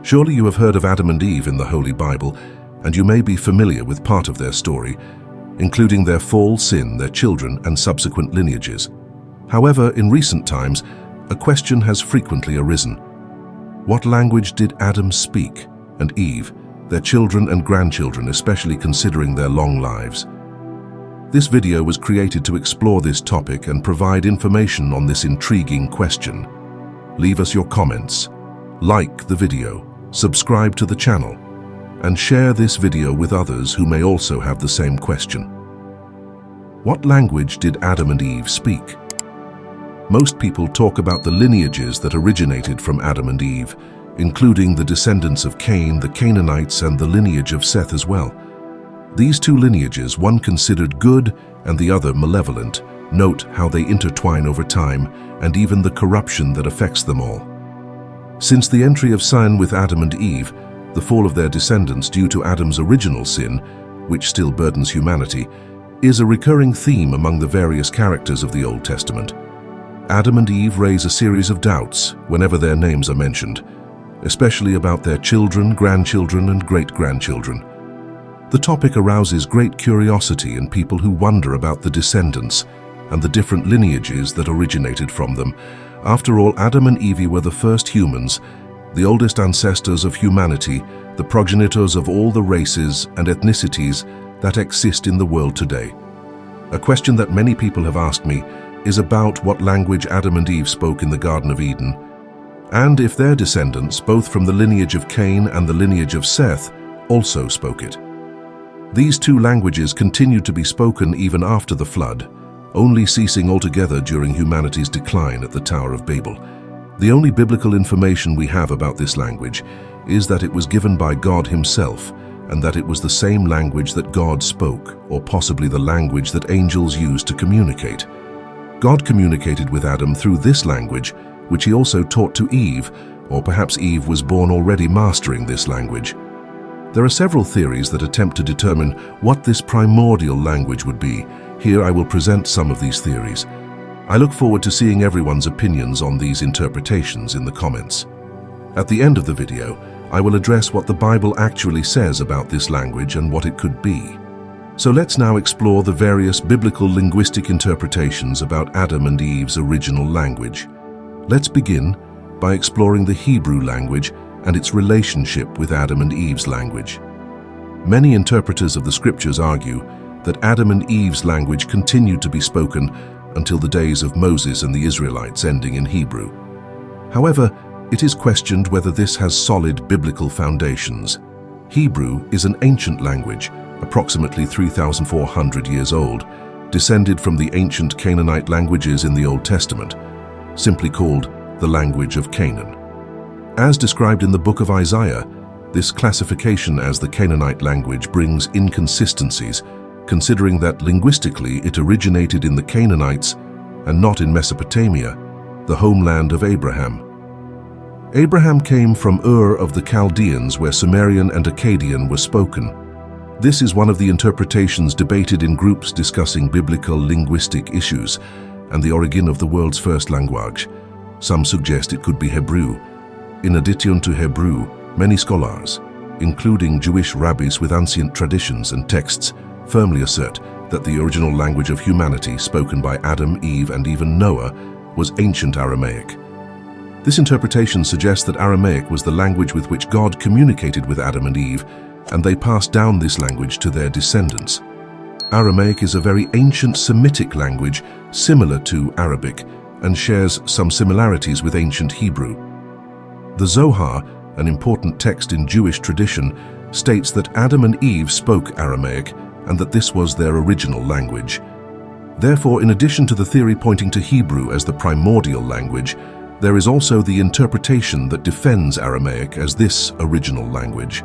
Surely you have heard of Adam and Eve in the Holy Bible, and you may be familiar with part of their story, including their fall, sin, their children, and subsequent lineages. However, in recent times, a question has frequently arisen. What language did Adam speak, and Eve, their children and grandchildren, especially considering their long lives? This video was created to explore this topic and provide information on this intriguing question. Leave us your comments, like the video, subscribe to the channel, and share this video with others who may also have the same question. What language did Adam and Eve speak? Most people talk about the lineages that originated from Adam and Eve, including the descendants of Cain, the Canaanites, and the lineage of Seth as well. These two lineages, one considered good and the other malevolent, note how they intertwine over time and even the corruption that affects them all. Since the entry of sin with Adam and Eve, the fall of their descendants due to Adam's original sin, which still burdens humanity, is a recurring theme among the various characters of the Old Testament. Adam and Eve raise a series of doubts whenever their names are mentioned, especially about their children, grandchildren, and great-grandchildren. The topic arouses great curiosity in people who wonder about the descendants and the different lineages that originated from them. After all, Adam and Eve were the first humans, the oldest ancestors of humanity, the progenitors of all the races and ethnicities that exist in the world today. A question that many people have asked me is about what language Adam and Eve spoke in the Garden of Eden, and if their descendants, both from the lineage of Cain and the lineage of Seth, also spoke it. These two languages continued to be spoken even after the flood, only ceasing altogether during humanity's decline at the Tower of Babel. The only biblical information we have about this language is that it was given by God himself, and that it was the same language that God spoke, or possibly the language that angels used to communicate. God communicated with Adam through this language, which he also taught to Eve, or perhaps Eve was born already mastering this language. There are several theories that attempt to determine what this primordial language would be. Here I will present some of these theories. I look forward to seeing everyone's opinions on these interpretations in the comments. At the end of the video, I will address what the Bible actually says about this language and what it could be. So let's now explore the various biblical linguistic interpretations about Adam and Eve's original language. Let's begin by exploring the Hebrew language and its relationship with Adam and Eve's language. Many interpreters of the scriptures argue that Adam and Eve's language continued to be spoken until the days of Moses and the Israelites, ending in Hebrew. However, it is questioned whether this has solid biblical foundations. Hebrew is an ancient language, approximately 3,400 years old, descended from the ancient Canaanite languages in the Old Testament, simply called the language of Canaan. As described in the book of Isaiah, this classification as the Canaanite language brings inconsistencies, considering that linguistically it originated in the Canaanites and not in Mesopotamia, the homeland of Abraham. Abraham came from Ur of the Chaldeans, where Sumerian and Akkadian were spoken. This is one of the interpretations debated in groups discussing biblical linguistic issues and the origin of the world's first language. Some suggest it could be Hebrew. In addition to Hebrew, many scholars, including Jewish rabbis with ancient traditions and texts, firmly assert that the original language of humanity spoken by Adam, Eve, and even Noah was ancient Aramaic. This interpretation suggests that Aramaic was the language with which God communicated with Adam and Eve, and they passed down this language to their descendants. Aramaic is a very ancient Semitic language similar to Arabic and shares some similarities with ancient Hebrew. The Zohar, an important text in Jewish tradition, states that Adam and Eve spoke Aramaic and that this was their original language. Therefore, in addition to the theory pointing to Hebrew as the primordial language, there is also the interpretation that defends Aramaic as this original language.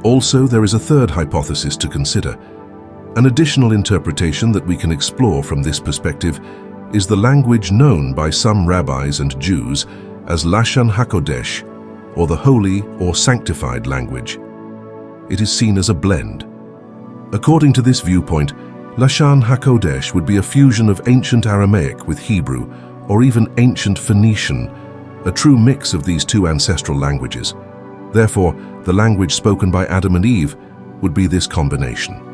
Also, there is a third hypothesis to consider. An additional interpretation that we can explore from this perspective is the language known by some rabbis and Jews as Lashon HaKodesh, or the holy or sanctified language. It is seen as a blend. According to this viewpoint, Lashon HaKodesh would be a fusion of ancient Aramaic with Hebrew, or even ancient Phoenician, a true mix of these two ancestral languages. Therefore, the language spoken by Adam and Eve would be this combination.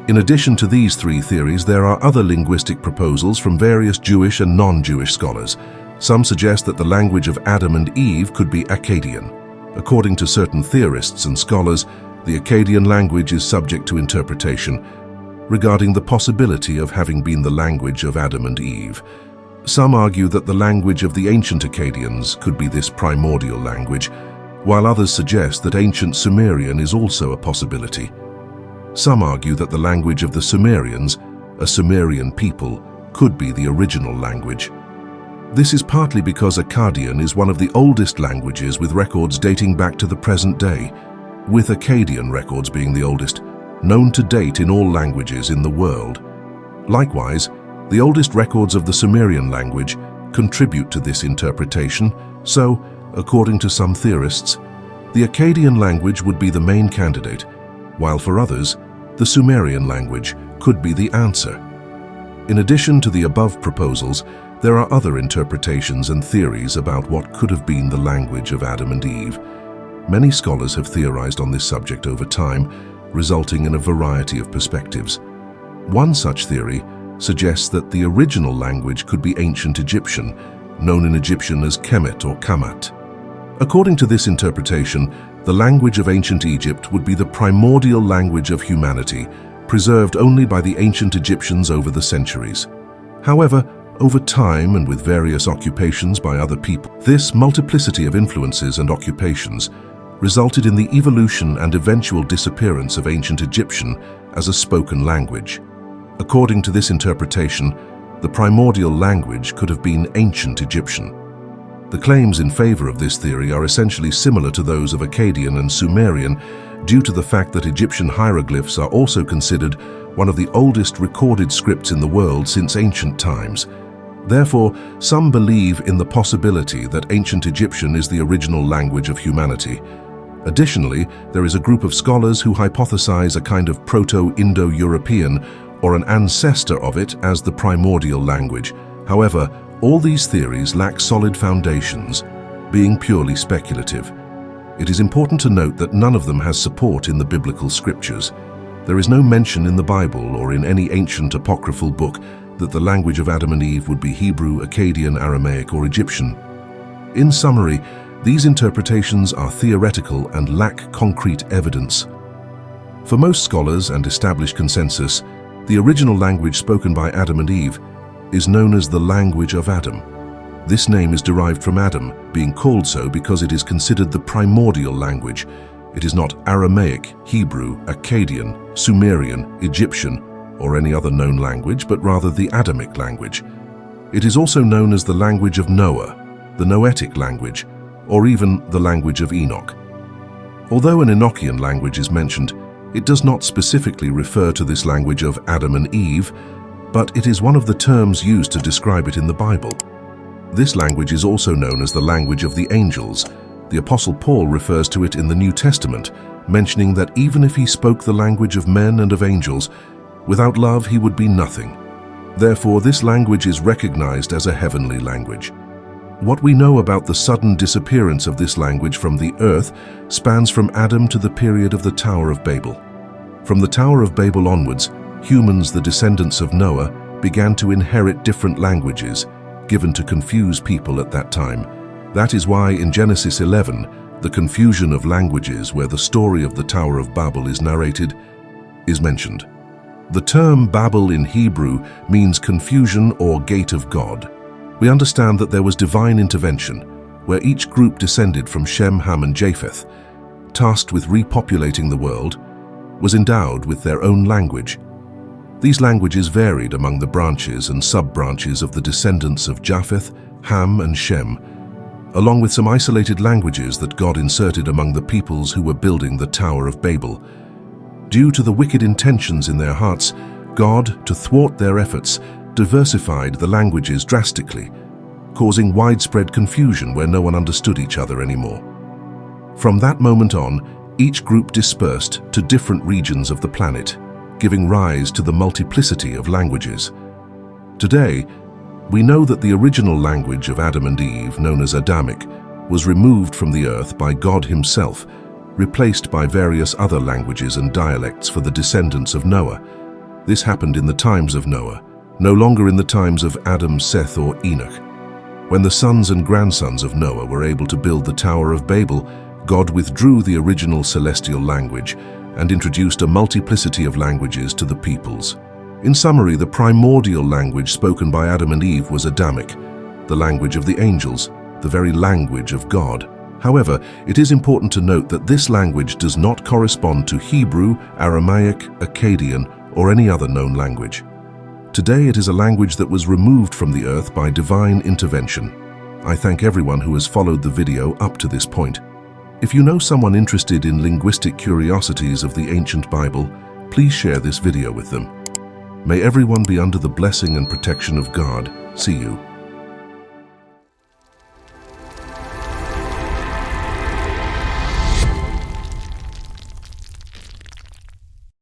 In addition to these three theories, there are other linguistic proposals from various Jewish and non-Jewish scholars. Some suggest that the language of Adam and Eve could be Akkadian. According to certain theorists and scholars, the Akkadian language is subject to interpretation regarding the possibility of having been the language of Adam and Eve. Some argue that the language of the ancient Akkadians could be this primordial language, while others suggest that ancient Sumerian is also a possibility. Some argue that the language of the Sumerians, a Sumerian people, could be the original language. This is partly because Akkadian is one of the oldest languages with records dating back to the present day, with Akkadian records being the oldest, known to date in all languages in the world. Likewise, the oldest records of the Sumerian language contribute to this interpretation, so, according to some theorists, the Akkadian language would be the main candidate, while for others, the Sumerian language could be the answer. In addition to the above proposals, there are other interpretations and theories about what could have been the language of Adam and Eve. Many scholars have theorized on this subject over time, resulting in a variety of perspectives. One such theory suggests that the original language could be ancient Egyptian, known in Egyptian as Kemet or Kamat. According to this interpretation, the language of ancient Egypt would be the primordial language of humanity, preserved only by the ancient Egyptians over the centuries. However, over time and with various occupations by other people, this multiplicity of influences and occupations resulted in the evolution and eventual disappearance of ancient Egyptian as a spoken language. According to this interpretation, the primordial language could have been ancient Egyptian. The claims in favor of this theory are essentially similar to those of Akkadian and Sumerian due to the fact that Egyptian hieroglyphs are also considered one of the oldest recorded scripts in the world since ancient times. Therefore, some believe in the possibility that ancient Egyptian is the original language of humanity. Additionally, there is a group of scholars who hypothesize a kind of Proto-Indo-European or an ancestor of it as the primordial language. However, all these theories lack solid foundations, being purely speculative. It is important to note that none of them has support in the biblical scriptures. There is no mention in the Bible or in any ancient apocryphal book that the language of Adam and Eve would be Hebrew, Akkadian, Aramaic, or Egyptian. In summary, these interpretations are theoretical and lack concrete evidence. For most scholars and established consensus, the original language spoken by Adam and Eve is known as the language of Adam. This name is derived from Adam, being called so because it is considered the primordial language. It is not Aramaic, Hebrew, Akkadian, Sumerian, Egyptian, or any other known language, but rather the Adamic language. It is also known as the language of Noah, the Noetic language, or even the language of Enoch. Although an Enochian language is mentioned, it does not specifically refer to this language of Adam and Eve, but it is one of the terms used to describe it in the Bible. This language is also known as the language of the angels. The Apostle Paul refers to it in the New Testament, mentioning that even if he spoke the language of men and of angels, without love he would be nothing. Therefore, this language is recognized as a heavenly language. What we know about the sudden disappearance of this language from the earth spans from Adam to the period of the Tower of Babel. From the Tower of Babel onwards, humans, the descendants of Noah, began to inherit different languages, given to confuse people at that time. That is why in Genesis 11, the confusion of languages where the story of the Tower of Babel is narrated, is mentioned. The term Babel in Hebrew means confusion or gate of God. We understand that there was divine intervention, where each group descended from Shem, Ham, and Japheth, tasked with repopulating the world, was endowed with their own language. These languages varied among the branches and sub-branches of the descendants of Japheth, Ham, and Shem, along with some isolated languages that God inserted among the peoples who were building the Tower of Babel. Due to the wicked intentions in their hearts, God, to thwart their efforts, diversified the languages drastically, causing widespread confusion where no one understood each other anymore. From that moment on, each group dispersed to different regions of the planet, giving rise to the multiplicity of languages. Today, we know that the original language of Adam and Eve, known as Adamic, was removed from the earth by God himself, replaced by various other languages and dialects for the descendants of Noah. This happened in the times of Noah, no longer in the times of Adam, Seth, or Enoch. When the sons and grandsons of Noah were able to build the Tower of Babel, God withdrew the original celestial language and introduced a multiplicity of languages to the peoples. In summary, the primordial language spoken by Adam and Eve was Adamic, the language of the angels, the very language of God. However, it is important to note that this language does not correspond to Hebrew, Aramaic, Akkadian, or any other known language. Today it is a language that was removed from the earth by divine intervention. I thank everyone who has followed the video up to this point. If you know someone interested in linguistic curiosities of the ancient Bible, please share this video with them. May everyone be under the blessing and protection of God. See you.